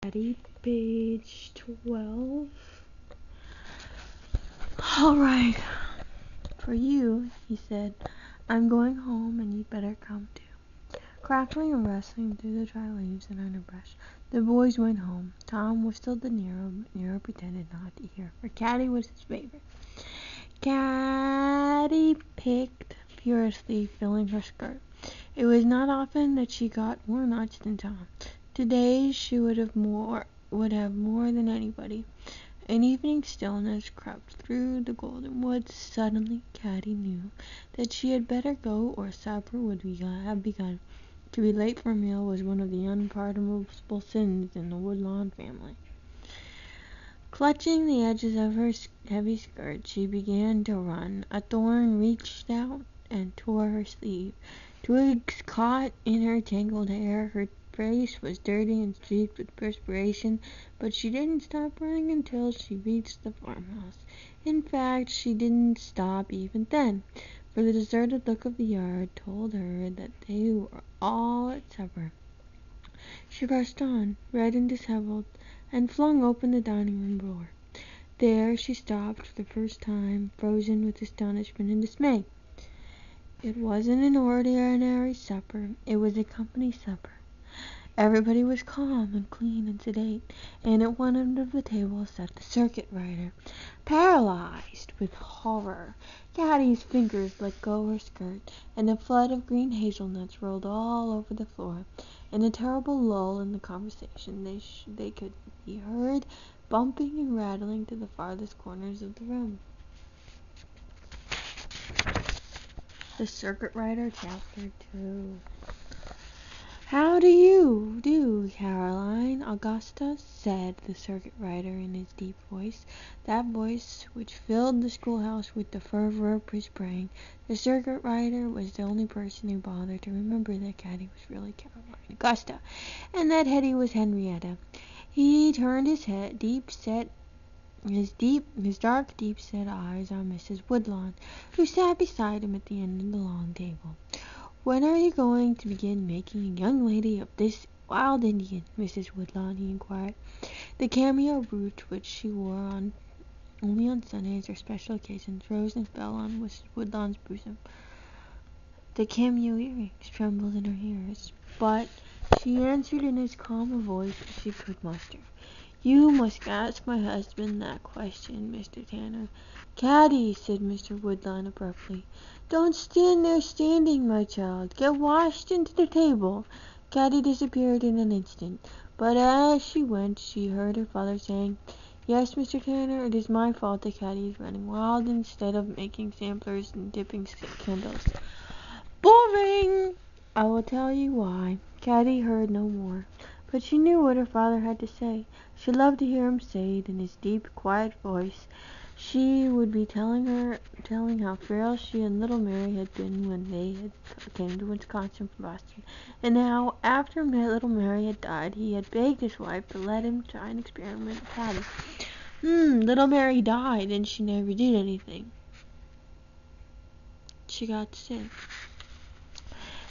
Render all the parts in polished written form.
Caddie, page 12. Alright, for you, he said, I'm going home and you'd better come too. Crackling and rustling through the dry leaves and underbrush, the boys went home. Tom whistled to Nero, but Nero pretended not to hear, for Caddie was his favorite. Caddie picked furiously, filling her skirt. It was not often that she got more nuts than Tom. Today she would have more than anybody. An evening stillness crept through the golden woods. Suddenly Caddie knew that she had better go, or supper would have begun. To be late for a meal was one of the unpardonable sins in the Woodlawn family. Clutching the edges of her heavy skirt, she began to run. A thorn reached out and tore her sleeve. Twigs caught in her tangled hair. Her face was dirty and streaked with perspiration, but she didn't stop running until she reached the farmhouse. In fact, she didn't stop even then, for the deserted look of the yard told her that they were all at supper. She rushed on, red and disheveled, and flung open the dining room door. There she stopped for the first time, frozen with astonishment and dismay. It wasn't an ordinary supper. It was a company supper. Everybody was calm and clean and sedate, and at one end of the table sat the circuit rider, paralyzed with horror. Caddie's fingers let go her skirt, and a flood of green hazelnuts rolled all over the floor. In a terrible lull in the conversation, they could be heard bumping and rattling to the farthest corners of the room. The Circuit Rider, Chapter 2. How do you do, Caroline? Augusta, said the circuit rider in his deep voice, that voice which filled the schoolhouse with the fervor of his praying. The circuit rider was the only person who bothered to remember that Caddie was really Caroline Augusta, and that Hetty was Henrietta. He turned his dark, deep-set eyes on Mrs. Woodlawn, who sat beside him at the end of the long table. When are you going to begin making a young lady of this wild Indian, Mrs. Woodlawn? He inquired. The cameo brooch, which she wore only on Sundays or special occasions, rose and fell on Mrs. Woodlawn's bosom. The cameo earrings trembled in her ears, but she answered in as calm a voice as she could muster. You must ask my husband that question, Mr. Tanner. Caddie, said Mr. Woodlawn abruptly, don't stand there standing, my child. Get washed into the table. Caddie disappeared in an instant, but as she went she heard her father saying, Yes, Mr. Tanner, it is my fault that Caddie is running wild instead of making samplers and dipping candles. Boring! I will tell you why. Caddie heard no more, but she knew what her father had to say. She loved to hear him say it in his deep, quiet voice. She would be telling how frail she and little Mary had been when they came to Wisconsin from Boston, and how, after little Mary had died, he had begged his wife to let him try an experiment with Caddie. Little Mary died, and she never did anything. She got sick.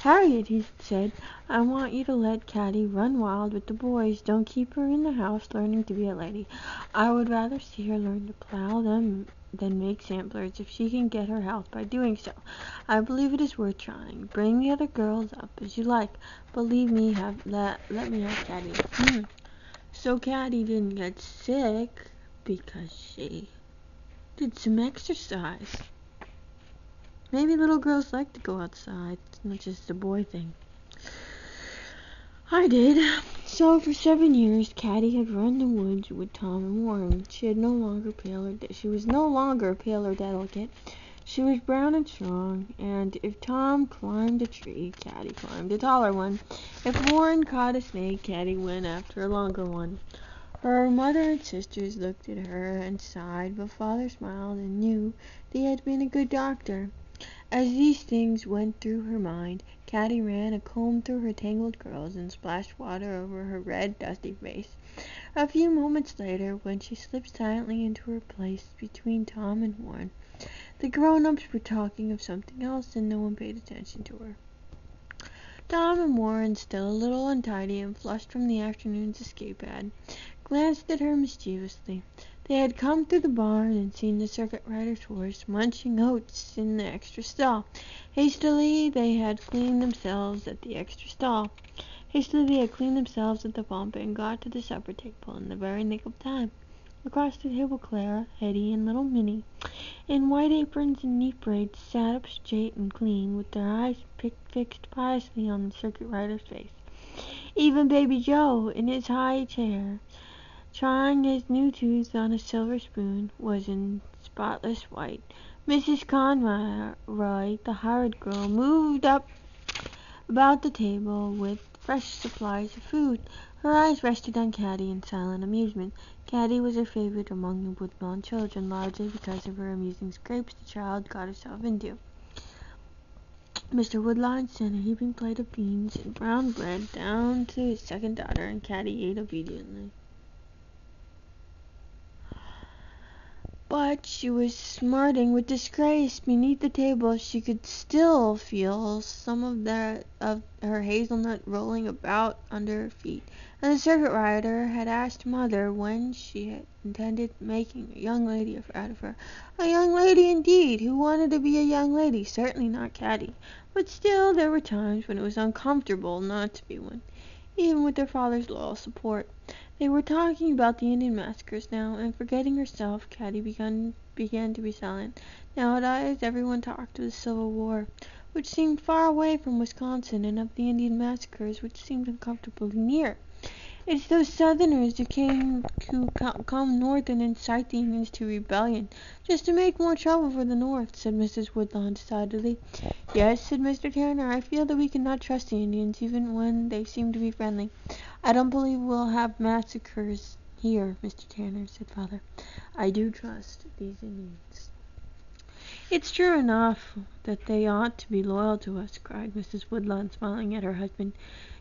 Harriet, he said, I want you to let Caddie run wild with the boys. Don't keep her in the house learning to be a lady. I would rather see her learn to plow than make samplers if she can get her health by doing so. I believe it is worth trying. Bring the other girls up as you like, but let me have Caddie. So Caddie didn't get sick because she did some exercise. Maybe little girls like to go outside. It's not just a boy thing. I did. So for 7 years, Caddie had run the woods with Tom and Warren. She was no longer pale or delicate. She was brown and strong, and if Tom climbed a tree, Caddie climbed a taller one. If Warren caught a snake, Caddie went after a longer one. Her mother and sisters looked at her and sighed, but father smiled and knew that he had been a good doctor. As these things went through her mind, Caddie ran a comb through her tangled curls and splashed water over her red, dusty face. A few moments later, when she slipped silently into her place between Tom and Warren, the grown-ups were talking of something else, and no one paid attention to her. Tom and Warren, still a little untidy and flushed from the afternoon's escapade, glanced at her mischievously. They had come through the barn and seen the circuit rider's horse munching oats in the extra stall. Hastily they had cleaned themselves at the pump and got to the supper table in the very nick of time. Across the table Clara, Hetty, and little Minnie, in white aprons and neat braids, sat up straight and clean, with their eyes fixed piously on the circuit rider's face. Even baby Joe, in his high chair, trying his new tooth on a silver spoon, was in spotless white. Mrs. Conroy, the hired girl, moved about the table with fresh supplies of food. Her eyes rested on Caddie in silent amusement. Caddie was her favorite among the Woodlawn children, largely because of her amusing scrapes the child got herself into. Mr. Woodlawn sent a heaping plate of beans and brown bread down to his second daughter, and Caddie ate obediently. But she was smarting with disgrace. Beneath the table she could still feel some of her hazelnut rolling about under her feet, and the circuit rider had asked Mother when she had intended making a young lady out of her. A young lady indeed! Who wanted to be a young lady? Certainly not Caddie. But still there were times when it was uncomfortable not to be one, even with their father's loyal support. They were talking about the Indian massacres now, and forgetting herself, Caddie began to be silent. Nowadays everyone talked of the Civil War, which seemed far away from Wisconsin, and of the Indian massacres, which seemed uncomfortably near. It's those Southerners who come north and incite the Indians to rebellion, just to make more trouble for the North, said Mrs. Woodlawn decidedly. Yes, said Mr. Tanner, I feel that we cannot trust the Indians, even when they seem to be friendly. I don't believe we'll have massacres here, Mr. Tanner, said Father. I do trust these Indians. It's true enough that they ought to be loyal to us, cried Mrs. Woodlawn, smiling at her husband.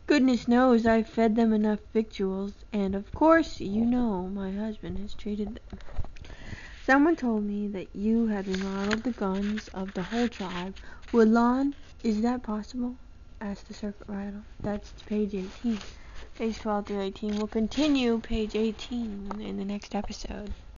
Goodness knows I've fed them enough victuals, and of course you know my husband has treated them. Someone told me that you had remodeled the guns of the whole tribe. Woodlawn, is that possible? Asked the circuit rider. That's page 18. Page 12 through 18. We'll continue page 18 in the next episode.